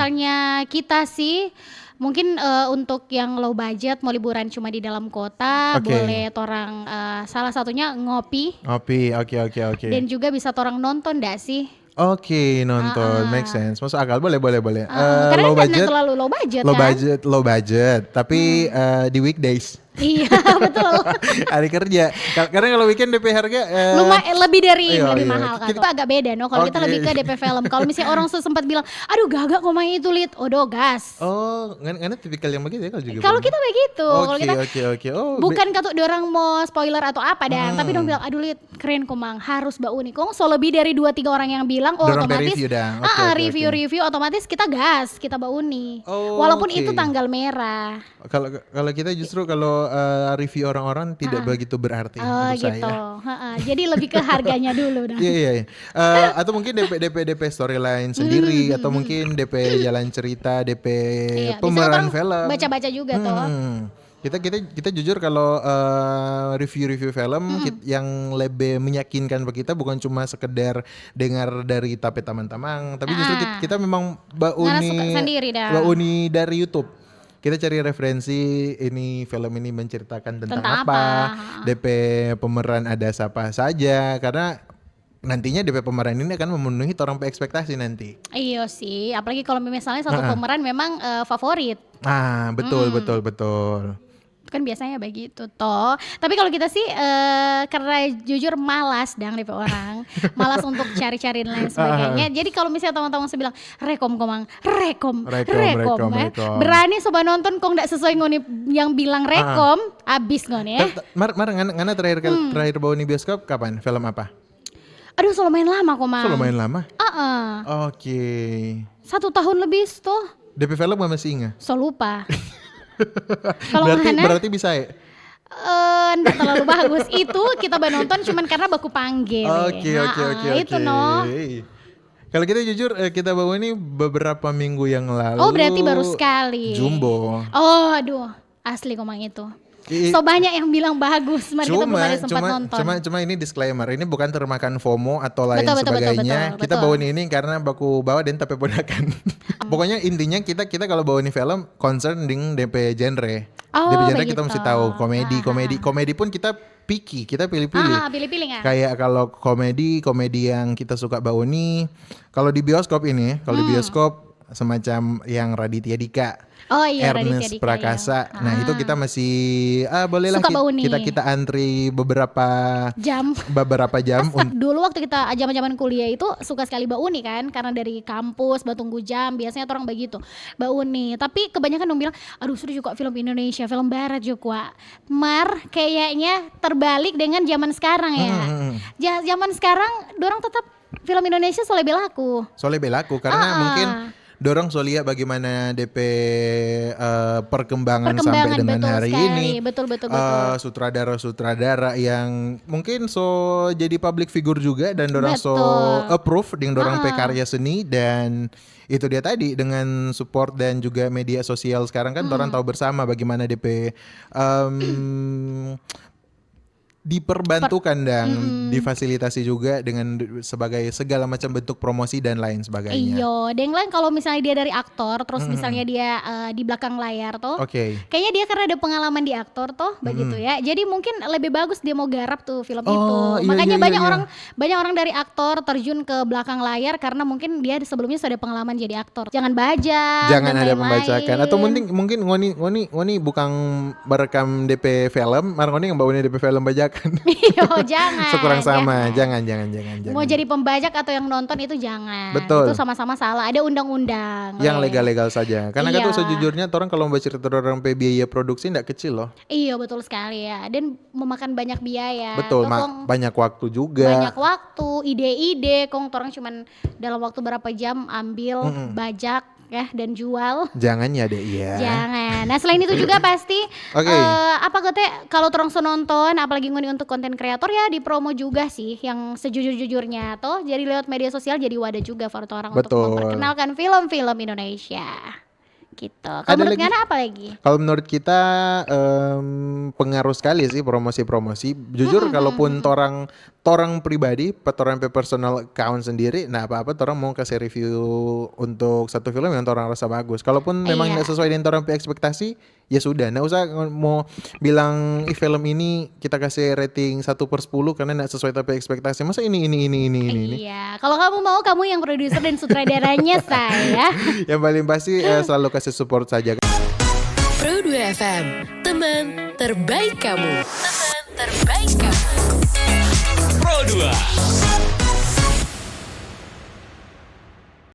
Misalnya kita sih mungkin untuk yang low budget mau liburan cuma di dalam kota, Oke. boleh torang salah satunya ngopi Ngopi, oke. dan juga bisa torang nonton ndak sih? Oke, nonton, make Heeh. sense. Masuk akal, boleh. Karena Low kan nggak budget, terlalu low budget kan? low budget, tapi di weekdays. Iya betul. Hari kerja. Karena kalau weekend DP harga Lumayan lebih dari iya, lebih iya. mahal kan. Itu agak beda no. Kalau kita Oke. lebih ke DP film. Kalau misalnya orang sempat bilang, aduh gagak kok main itu lit, odo gas. Oh, nggak tipikal yang begitu ya kalau juga. Kalau kita begitu, kalau kita Oke. Oh, bukan katut dorang mau spoiler atau apa dan, tapi dong bilang, aduh lit keren komang harus bau nih. Kong so lebih dari 2-3 orang yang bilang, oh dorong otomatis review dah. Oke. review otomatis kita gas, kita bau nih. Oh, Walaupun oke. itu tanggal merah. Kalau kita justru kalau review orang-orang tidak begitu berarti Oh untuk gitu. saya. Jadi lebih ke harganya dulu dah. Iya. Atau mungkin DP storyline sendiri atau mungkin DP jalan cerita, DP Iya, bisa pemeran orang film. baca-baca juga toh. Kita jujur kalau review film yang lebih meyakinkan bagi kita bukan cuma sekedar dengar dari tape taman-tamang, tapi justru kita memang Karena suka sendiri dah. bauni dari YouTube. Kita cari referensi ini film ini menceritakan tentang Tentang apa, apa. DP pemeran ada siapa saja, karena nantinya DP pemeran ini akan memenuhi orang ekspektasi nanti. Iya sih, apalagi kalau misalnya satu pemeran memang favorit. Betul. Kan biasanya begitu toh. Tapi kalau kita sih karena jujur malas dang DP orang, malas untuk cari-cari dan lain sebagainya. Jadi kalau misalnya teman-teman bilang rekom komang, rekom. Berani sobat nonton kok nggak sesuai ngoni yang bilang rekom, abis ngoni ya. Mar ngana terakhir bawa nih bioskop kapan? Film apa? Aduh, selalu main lama komang. Lumayan lama. Oke. 1 tahun lebih tuh. DP film gak masih ingat? So lupa. Kalau berarti bisa ya? Nggak terlalu bagus. Itu kita nonton cuman karena baku panggil. Oke. Itu no. Kalau kita jujur kita bawa ini beberapa minggu yang lalu. Oh berarti baru sekali. Jumbo. Oh aduh, asli komang itu. So banyak yang bilang bagus, mari kita belum ada sempat nonton. Cuma ini disclaimer, ini bukan termakan FOMO atau lain Betul, sebagainya. betul. Kita bawa ini karena baku bawa dan tapi ponakan. Pokoknya intinya kita kalau bawa ini film concern dengan DP genre. DP genre kita mesti tahu komedi pun kita picky, kita pilih-pilih. Pilih-pilih nggak? Kayak kalau komedi yang kita suka bawa ini, kalau di bioskop ini, kalau di bioskop semacam yang Raditya Dika. Oh iya, Ernest Raditya Dika, Prakasa. iya. Nah itu kita masih bolehlah kita antri beberapa jam. Dulu waktu kita zaman kuliah itu suka sekali Mbak Uni kan, karena dari kampus tunggu jam biasanya orang begitu Mbak Uni. Tapi kebanyakan dong bilang, aduh sudah juga film Indonesia, film Barat juga. Kayaknya terbalik dengan zaman sekarang ya. Zaman sekarang dorang tetap film Indonesia soalnya belaku. Karena mungkin dorong lihat bagaimana DP perkembangan sampai dengan hari sekali. ini. Betul. Sutradara yang mungkin jadi public figure juga dan dorong approve dengan dorong karya seni, dan itu dia tadi dengan support dan juga media sosial sekarang kan orang tahu bersama bagaimana DP diperbantukan dan difasilitasi juga dengan sebagai segala macam bentuk promosi dan lain sebagainya. Iyo, dan lain kalau misalnya dia dari aktor, terus misalnya dia di belakang layar tuh, kayaknya dia karena ada pengalaman di aktor tuh, begitu ya. Jadi mungkin lebih bagus dia mau garap tuh film itu. Makanya banyak orang dari aktor terjun ke belakang layar karena mungkin dia sebelumnya sudah ada pengalaman jadi aktor. Jangan ada pembacakan atau mungkin ngoni bukan merekam DP film, ngoni yang bawa DP film bajak. Iya, jangan. Sekurang sama, jangan. Mau jadi pembajak atau yang nonton itu jangan. Betul. Itu sama-sama salah. Ada undang-undang. Yang legal-legal saja. Karena kan tuh sejujurnya orang kalau membaca cerita orang biaya produksi enggak kecil loh. Iya, betul sekali ya. Dan memakan banyak biaya. Betul, banyak waktu juga. Banyak waktu, ide-ide. Orang cuman dalam waktu berapa jam ambil bajak ya dan jual. Jangan ya deh, iya. Jangan. Nah selain itu juga pasti kalau terus nonton, apalagi ngoni untuk konten kreator ya di promo juga sih yang sejujur-jujurnya toh. Jadi lewat media sosial jadi wadah juga for orang untuk memperkenalkan film-film Indonesia. gitu. Kalau Ada menurut lagi? Ngana apa lagi? Kalau menurut kita pengaruh sekali sih promosi-promosi. Jujur kalaupun torang pribadi, torang pe personal account sendiri, nah apa-apa torang mau kasih review untuk satu film yang torang rasa bagus. Kalaupun memang Iya. tidak sesuai dengan torang pe ekspektasi, ya sudah. Nggak usah mau bilang film ini kita kasih rating 1/10 karena nggak sesuai tapi ekspektasi. Masa ini. Iya, kalau kamu mau, kamu yang produser dan sutradaranya saya. Yang paling pasti selalu kasih support saja. Pro 2 FM, teman terbaik kamu. Teman terbaik kamu. Pro 2